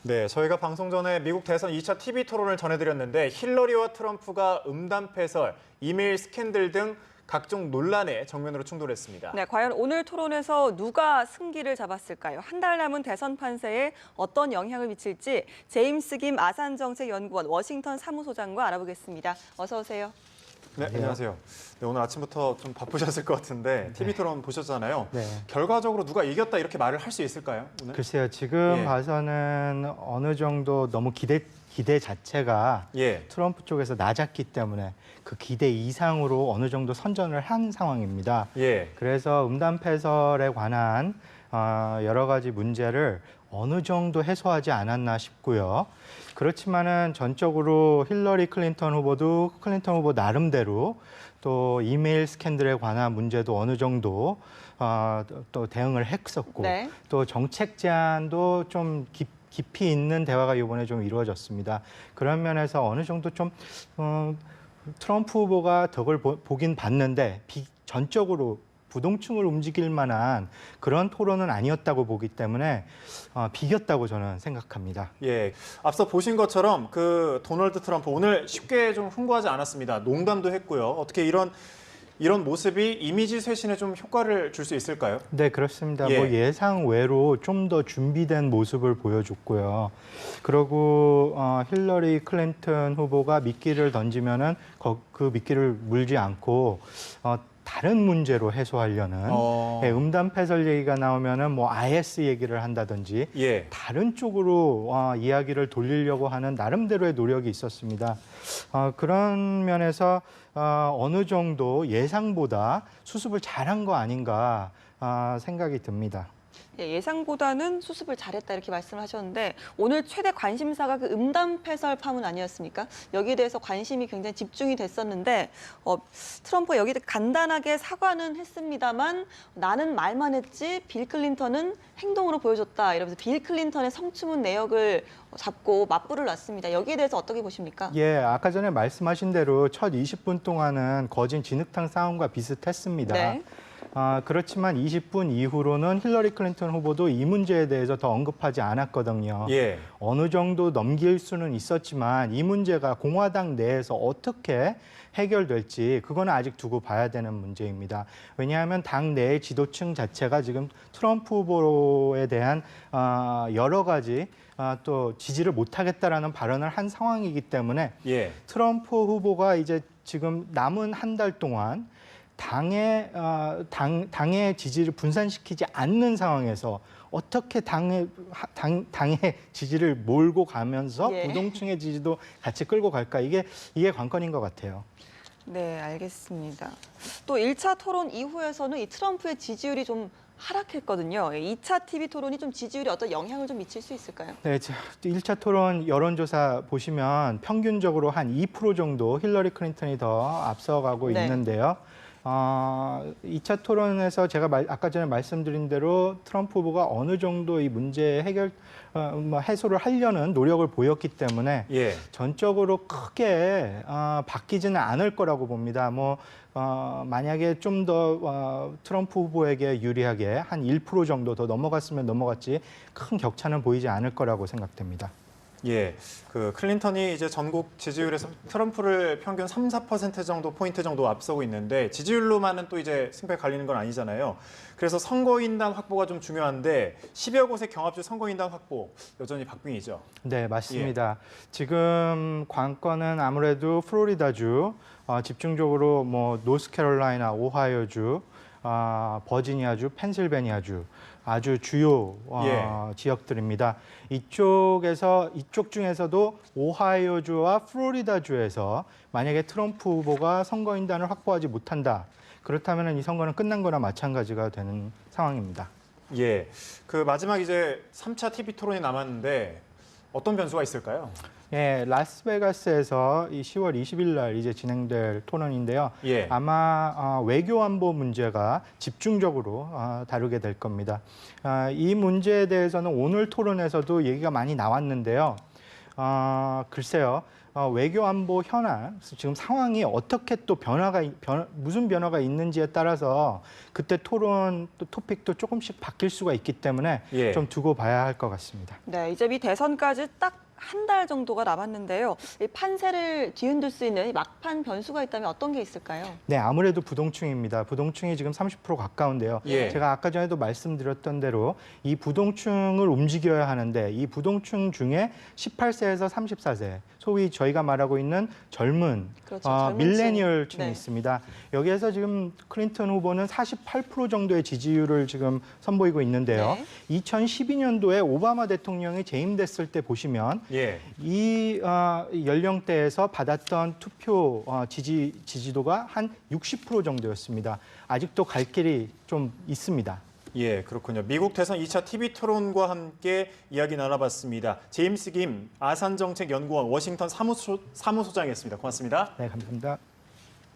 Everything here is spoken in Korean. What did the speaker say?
네, 저희가 방송 전에 미국 대선 2차 TV 토론을 전해드렸는데 힐러리와 트럼프가 음담 패설, 이메일 스캔들 등 각종 논란에 정면으로 충돌했습니다. 네, 과연 오늘 토론에서 누가 승기를 잡았을까요? 한 달 남은 대선 판세에 어떤 영향을 미칠지 제임스 김 아산정책연구원 워싱턴 사무소장과 알아보겠습니다. 어서 오세요. 네, 안녕하세요. 네, 오늘 아침부터 좀 바쁘셨을 것 같은데 TV 토론 보셨잖아요. 네. 결과적으로 누가 이겼다 이렇게 말을 할 수 있을까요? 오늘? 글쎄요, 지금 예. 봐서는 어느 정도 너무 기대 자체가 예. 트럼프 쪽에서 낮았기 때문에 그 기대 이상으로 어느 정도 선전을 한 상황입니다. 예. 그래서 음담 패설에 관한 여러 가지 문제를 어느 정도 해소하지 않았나 싶고요. 그렇지만은 전적으로 힐러리 클린턴 후보도 클린턴 후보 나름대로 또 이메일 스캔들에 관한 문제도 어느 정도 또 대응을 했었고 네. 또 정책 제안도 좀 깊이 있는 대화가 이번에 좀 이루어졌습니다. 그런 면에서 어느 정도 좀 트럼프 후보가 덕을 보긴 봤는데 전적으로 부동층을 움직일 만한 그런 토론은 아니었다고 보기 때문에 비겼다고 저는 생각합니다. 예, 앞서 보신 것처럼 그 도널드 트럼프 오늘 쉽게 좀 흥보하지 않았습니다. 농담도 했고요. 어떻게 이런 모습이 이미지 쇄신에 좀 효과를 줄 수 있을까요? 네, 그렇습니다. 예. 뭐 예상 외로 좀 더 준비된 모습을 보여줬고요. 그리고 힐러리 클린턴 후보가 미끼를 던지면은 그 미끼를 물지 않고 다른 문제로 해소하려는 음담 패설 얘기가 나오면은 뭐 IS 얘기를 한다든지 예. 다른 쪽으로 이야기를 돌리려고 하는 나름대로의 노력이 있었습니다. 그런 면에서 어느 정도 예상보다 수습을 잘한 거 아닌가 생각이 듭니다. 예상보다는 수습을 잘했다 이렇게 말씀을 하셨는데 오늘 최대 관심사가 그 음담 패설 파문 아니었습니까? 여기에 대해서 관심이 굉장히 집중이 됐었는데 트럼프가 여기에 간단하게 사과는 했습니다만 나는 말만 했지 빌 클린턴은 행동으로 보여줬다 이러면서 빌 클린턴의 성추문 내역을 잡고 맞불을 놨습니다. 여기에 대해서 어떻게 보십니까? 예, 아까 전에 말씀하신 대로 첫 20분 동안은 거진 진흙탕 싸움과 비슷했습니다. 네. 그렇지만 20분 이후로는 힐러리 클린턴 후보도 이 문제에 대해서 더 언급하지 않았거든요. 예. 어느 정도 넘길 수는 있었지만 이 문제가 공화당 내에서 어떻게 해결될지 그거는 아직 두고 봐야 되는 문제입니다. 왜냐하면 당 내의 지도층 자체가 지금 트럼프 후보에 대한 여러 가지 또 지지를 못하겠다라는 발언을 한 상황이기 때문에 예. 트럼프 후보가 이제 지금 남은 한 달 동안 당의 지지를 분산시키지 않는 상황에서 어떻게 당의 지지를 몰고 가면서 예. 부동층의 지지도 같이 끌고 갈까 이게 관건인 것 같아요. 네, 알겠습니다. 또 1차 토론 이후에서는 이 트럼프의 지지율이 좀 하락했거든요. 2차 TV 토론이 좀 지지율에 어떤 영향을 좀 미칠 수 있을까요? 네, 1차 토론 여론조사 보시면 평균적으로 한 2% 정도 힐러리 클린턴이 더 앞서가고 네. 있는데요. 2차 토론에서 제가 아까 전에 말씀드린 대로 트럼프 후보가 어느 정도 이 문제 해소를 하려는 노력을 보였기 때문에 예. 전적으로 크게 바뀌지는 않을 거라고 봅니다. 만약에 좀 더 트럼프 후보에게 유리하게 한 1% 정도 더 넘어갔으면 넘어갔지 큰 격차는 보이지 않을 거라고 생각됩니다. 예, 그 클린턴이 이제 전국 지지율에서 트럼프를 평균 3~4% 정도 포인트 정도 앞서고 있는데 지지율로만은 또 이제 승패 갈리는 건 아니잖아요. 그래서 선거인단 확보가 좀 중요한데 10여 곳의 경합주 선거인단 확보 여전히 박빙이죠. 네, 맞습니다. 지금 관건은 아무래도 플로리다주, 집중적으로 뭐 노스캐롤라이나, 오하이오주, 버지니아주, 펜실베니아주 아주 주요 지역들입니다. 이쪽 중에서도 오하이오주와 플로리다주에서 만약에 트럼프 후보가 선거인단을 확보하지 못한다. 그렇다면 이 선거는 끝난 거나 마찬가지가 되는 상황입니다. 예, 그 마지막 이제 3차 TV 토론이 남았는데 어떤 변수가 있을까요? 예, 라스베가스에서 이 10월 20일 날 이제 진행될 토론인데요. 예. 아마 외교 안보 문제가 집중적으로 다루게 될 겁니다. 이 문제에 대해서는 오늘 토론에서도 얘기가 많이 나왔는데요. 글쎄요. 외교 안보 현안, 지금 상황이 어떻게 또 무슨 변화가 있는지에 따라서 그때 토론 또 토픽도 조금씩 바뀔 수가 있기 때문에 예. 좀 두고 봐야 할 것 같습니다. 네, 이제 미 대선까지 딱 한 달 정도가 남았는데요. 이 판세를 뒤흔들 수 있는 이 막판 변수가 있다면 어떤 게 있을까요? 네, 아무래도 부동층입니다. 부동층이 지금 30% 가까운데요. 예. 제가 아까 전에도 말씀드렸던 대로 이 부동층을 움직여야 하는데 이 부동층 중에 18세에서 34세, 소위 저희가 말하고 있는 젊은 그렇죠, 젊은 밀레니얼층이 층. 네. 있습니다. 여기에서 지금 클린턴 후보는 48% 정도의 지지율을 지금 선보이고 있는데요. 네. 2012년도에 오바마 대통령이 재임됐을 때 보시면 예. 이 연령대에서 받았던 투표 지지도가 한 60% 정도였습니다. 아직도 갈 길이 좀 있습니다. 예, 그렇군요. 미국 대선 2차 TV 토론과 함께 이야기 나눠봤습니다. 제임스 김 아산정책연구원 워싱턴 사무소장이었습니다. 고맙습니다. 네, 감사합니다.